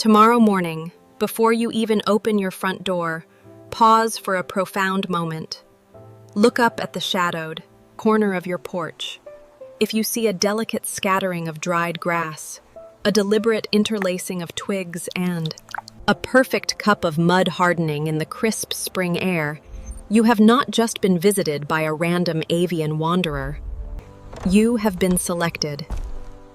Tomorrow morning, before you even open your front door, pause for a profound moment. Look up at the shadowed corner of your porch. If you see a delicate scattering of dried grass, a deliberate interlacing of twigs, and a perfect cup of mud hardening in the crisp spring air, you have not just been visited by a random avian wanderer. You have been selected.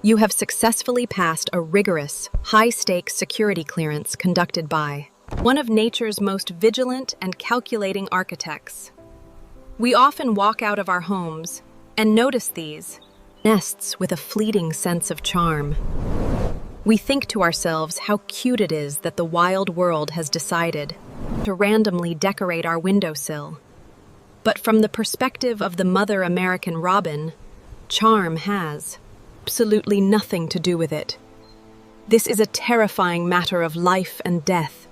You have successfully passed a rigorous, high-stakes security clearance conducted by one of nature's most vigilant and calculating architects. We often walk out of our homes and notice these nests with a fleeting sense of charm. We think to ourselves how cute it is that the wild world has decided to randomly decorate our windowsill. But from the perspective of the mother American robin, charm has absolutely nothing to do with it. This is a terrifying matter of life and death.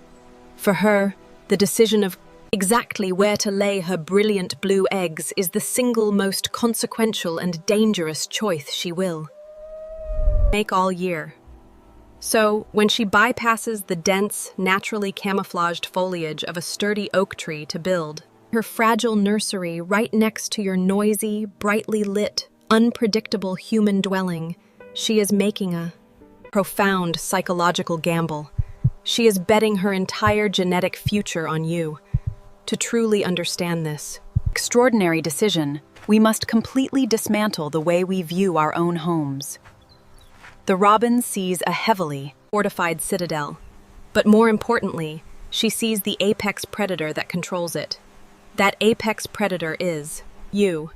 For her, the decision of exactly where to lay her brilliant blue eggs is the single most consequential and dangerous choice she will make all year. So, when she bypasses the dense, naturally camouflaged foliage of a sturdy oak tree to build her fragile nursery right next to your noisy, brightly lit, unpredictable human dwelling, she is making a profound psychological gamble. She is betting her entire genetic future on you. To truly understand this extraordinary decision, we must completely dismantle the way we view our own homes. The robin sees a heavily fortified citadel, but more importantly, she sees the apex predator that controls it. That apex predator is you.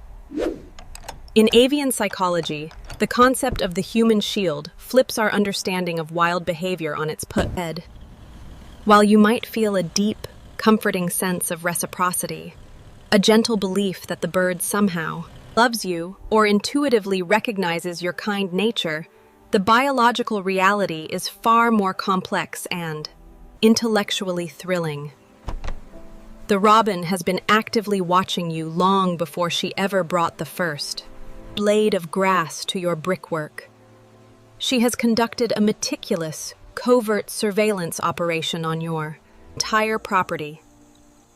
In avian psychology, the concept of the human shield flips our understanding of wild behavior on its head. While you might feel a deep, comforting sense of reciprocity, a gentle belief that the bird somehow loves you or intuitively recognizes your kind nature, the biological reality is far more complex and intellectually thrilling. The robin has been actively watching you long before she ever brought the first blade of grass to your brickwork. She has conducted a meticulous, covert surveillance operation on your entire property.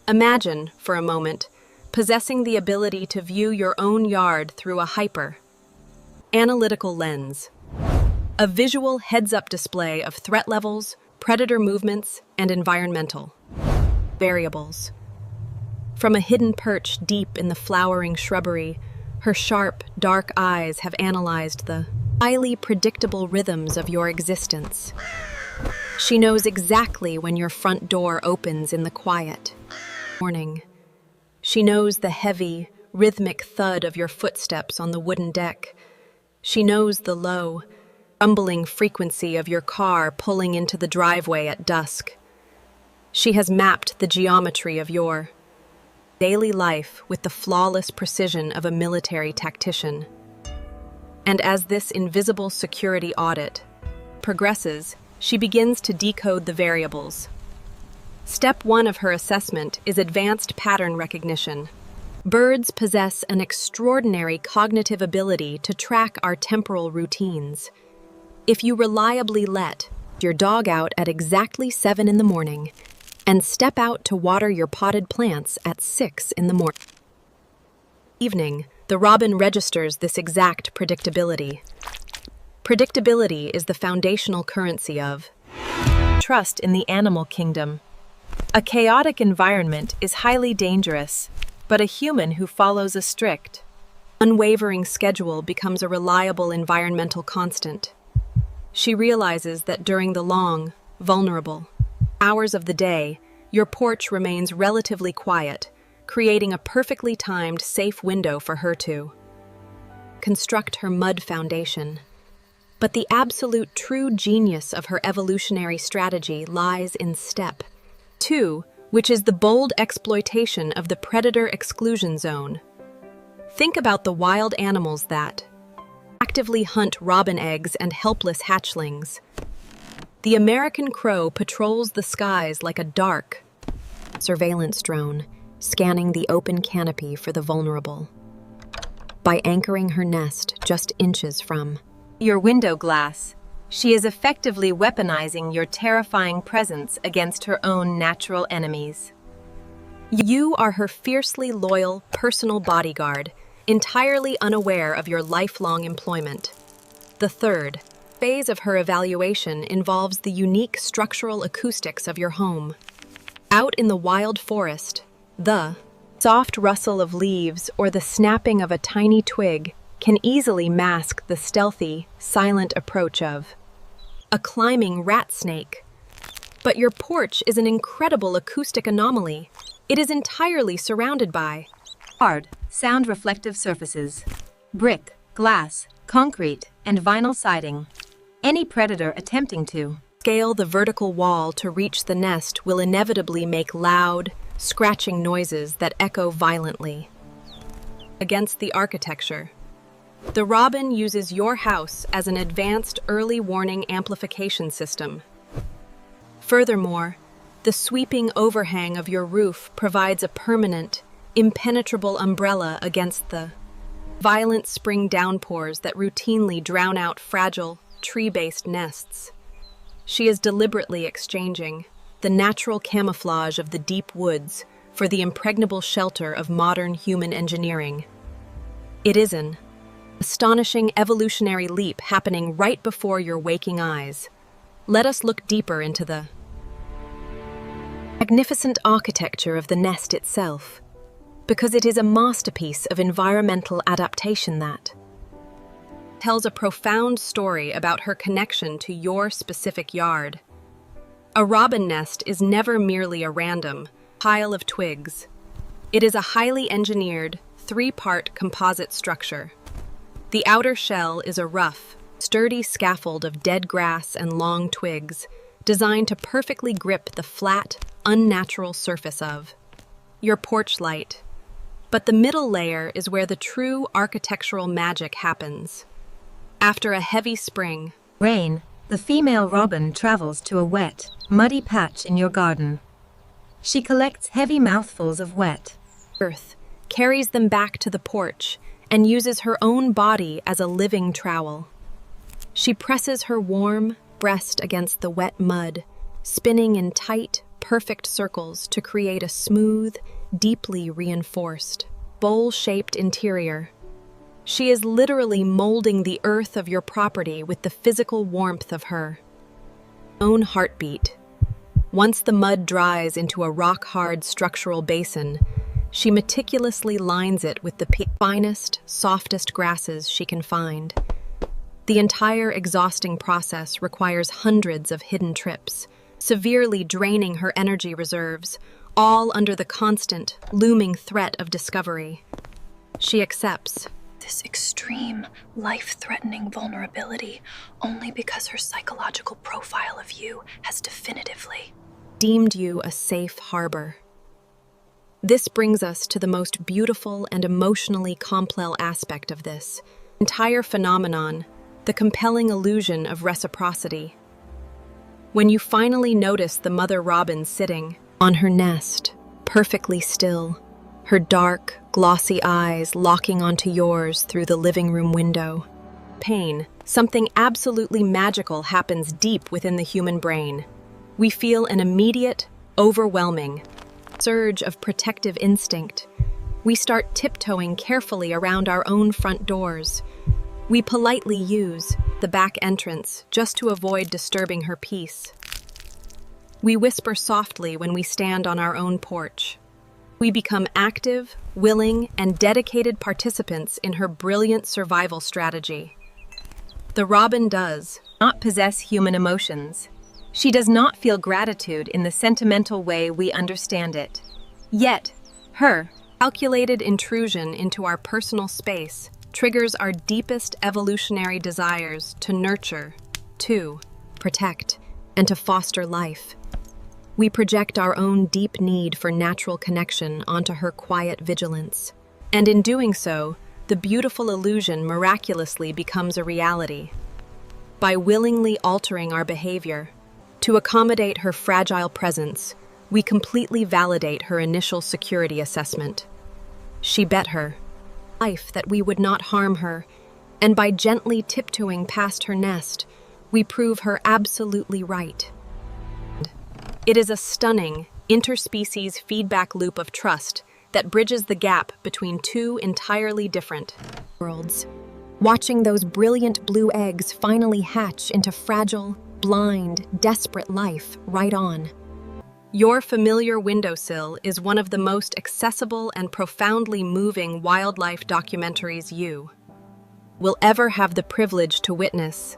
Imagine, for a moment, possessing the ability to view your own yard through a hyper-analytical lens. A visual heads-up display of threat levels, predator movements, and environmental variables. From a hidden perch deep in the flowering shrubbery, her sharp, dark eyes have analyzed the highly predictable rhythms of your existence. She knows exactly when your front door opens in the quiet morning. She knows the heavy, rhythmic thud of your footsteps on the wooden deck. She knows the low, rumbling frequency of your car pulling into the driveway at dusk. She has mapped the geometry of your daily life with the flawless precision of a military tactician. And as this invisible security audit progresses, she begins to decode the variables. Step 1 of her assessment is advanced pattern recognition. Birds possess an extraordinary cognitive ability to track our temporal routines. If you reliably let your dog out at exactly 7 in the morning and step out to water your potted plants at 6 in the morning, evening, the robin registers this exact predictability. Predictability is the foundational currency of trust in the animal kingdom. A chaotic environment is highly dangerous, but a human who follows a strict, unwavering schedule becomes a reliable environmental constant. She realizes that during the long, vulnerable hours of the day, your porch remains relatively quiet, creating a perfectly timed, safe window for her to construct her mud foundation. But the absolute true genius of her evolutionary strategy lies in step 2, which is the bold exploitation of the predator exclusion zone. Think about the wild animals that actively hunt robin eggs and helpless hatchlings. The American crow patrols the skies like a dark surveillance drone, scanning the open canopy for the vulnerable. By anchoring her nest just inches from your window glass, She is effectively weaponizing your terrifying presence against her own natural enemies. You are her fiercely loyal personal bodyguard, entirely unaware of your lifelong employment. The third phase of her evaluation involves the unique structural acoustics of your home. Out in the wild forest, the soft rustle of leaves or the snapping of a tiny twig can easily mask the stealthy, silent approach of a climbing rat snake. But your porch is an incredible acoustic anomaly. It is entirely surrounded by hard, sound-reflective surfaces, brick, glass, concrete, and vinyl siding. Any predator attempting to scale the vertical wall to reach the nest will inevitably make loud, scratching noises that echo violently against the architecture. The robin uses your house as an advanced early warning amplification system. Furthermore, the sweeping overhang of your roof provides a permanent, impenetrable umbrella against the violent spring downpours that routinely drown out fragile, tree-based nests. She is deliberately exchanging the natural camouflage of the deep woods for the impregnable shelter of modern human engineering. It is an astonishing evolutionary leap happening right before your waking eyes. Let us look deeper into the magnificent architecture of the nest itself, because it is a masterpiece of environmental adaptation that tells a profound story about her connection to your specific yard. A robin nest is never merely a random pile of twigs. It is a highly engineered, three-part composite structure. The outer shell is a rough, sturdy scaffold of dead grass and long twigs, designed to perfectly grip the flat, unnatural surface of your porch light. But the middle layer is where the true architectural magic happens. After a heavy spring, rain, the female robin travels to a wet, muddy patch in your garden. She collects heavy mouthfuls of wet earth, carries them back to the porch, and uses her own body as a living trowel. She presses her warm breast against the wet mud, spinning in tight, perfect circles to create a smooth, deeply reinforced, bowl-shaped interior. She is literally molding the earth of your property with the physical warmth of her own heartbeat. Once the mud dries into a rock-hard structural basin, she meticulously lines it with the finest, softest grasses she can find. The entire exhausting process requires hundreds of hidden trips, severely draining her energy reserves, all under the constant, looming threat of discovery. She accepts this extreme, life-threatening vulnerability only because her psychological profile of you has definitively deemed you a safe harbor. This brings us to the most beautiful and emotionally complex aspect of this entire phenomenon, the compelling illusion of reciprocity. When you finally notice the mother robin sitting on her nest, perfectly still, her dark, glossy eyes locking onto yours through the living room window. Something absolutely magical happens deep within the human brain. We feel an immediate, overwhelming surge of protective instinct. We start tiptoeing carefully around our own front doors. We politely use the back entrance just to avoid disturbing her peace. We whisper softly when we stand on our own porch. We become active, willing, and dedicated participants in her brilliant survival strategy. The robin does not possess human emotions. She does not feel gratitude in the sentimental way we understand it. Yet, her calculated intrusion into our personal space triggers our deepest evolutionary desires to nurture, to protect, and to foster life. We project our own deep need for natural connection onto her quiet vigilance. And in doing so, the beautiful illusion miraculously becomes a reality. By willingly altering our behavior to accommodate her fragile presence, we completely validate her initial security assessment. She bet her life that we would not harm her, and by gently tiptoeing past her nest, we prove her absolutely right. It is a stunning, interspecies feedback loop of trust that bridges the gap between two entirely different worlds. Watching those brilliant blue eggs finally hatch into fragile, blind, desperate life right on. Your familiar windowsill is one of the most accessible and profoundly moving wildlife documentaries you will ever have the privilege to witness.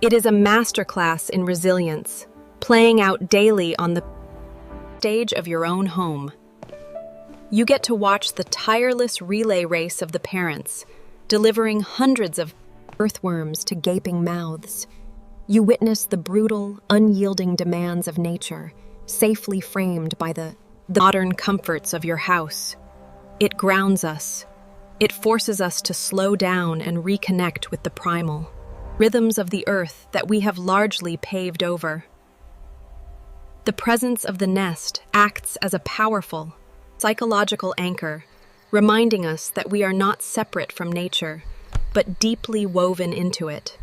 It is a masterclass in resilience, playing out daily on the stage of your own home. You get to watch the tireless relay race of the parents, delivering hundreds of earthworms to gaping mouths. You witness the brutal, unyielding demands of nature, safely framed by the modern comforts of your house. It grounds us. It forces us to slow down and reconnect with the primal rhythms of the earth that we have largely paved over. The presence of the nest acts as a powerful, psychological anchor, reminding us that we are not separate from nature, but deeply woven into it.